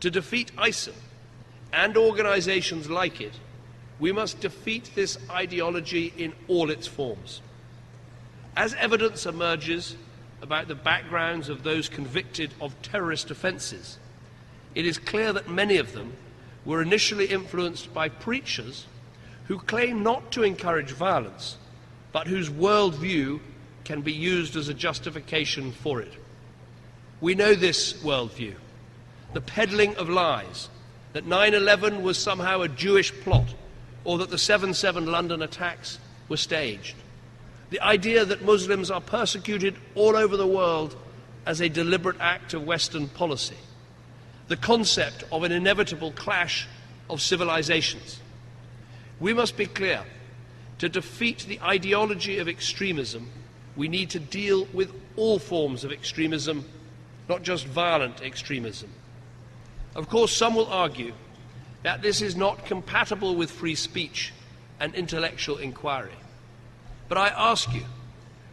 To defeat ISIL and organizations like it, we must defeat this ideology in all its forms. As evidence emerges about the backgrounds of those convicted of terrorist offences, it is clear that many of them were initially influenced by preachers who claim not to encourage violence, but whose worldview can be used as a justification for it. We know this worldview, the peddling of lies, that 9/11 was somehow a Jewish plot, or that the 7/7 London attacks were staged. The idea that Muslims are persecuted all over the world as a deliberate act of Western policy. The concept of an inevitable clash of civilizations. We must be clear, to defeat the ideology of extremism, we need to deal with all forms of extremism, not just violent extremism. Of course, some will argue that this is not compatible with free speech and intellectual inquiry. But I ask you,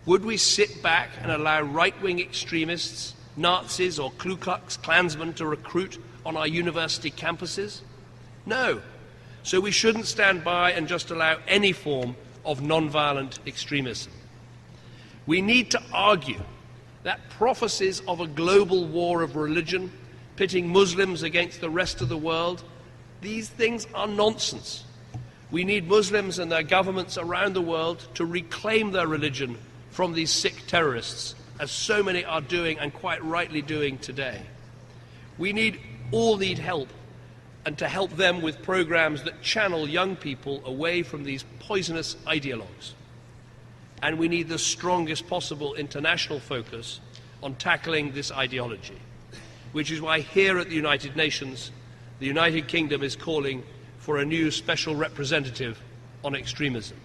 would we sit back and allow right-wing extremists, Nazis or Ku Klux Klansmen to recruit on our university campuses? No. So we shouldn't stand by and just allow any form of non-violent extremism. We need to argue that prophecies of a global war of religion, pitting Muslims against the rest of the world, these things are nonsense. We need Muslims and their governments around the world to reclaim their religion from these sick terrorists, as so many are doing and quite rightly doing today. We all need help, and to help them with programs that channel young people away from these poisonous ideologues. And we need the strongest possible international focus on tackling this ideology, which is why here at the United Nations, the United Kingdom is calling for a new special representative on extremism.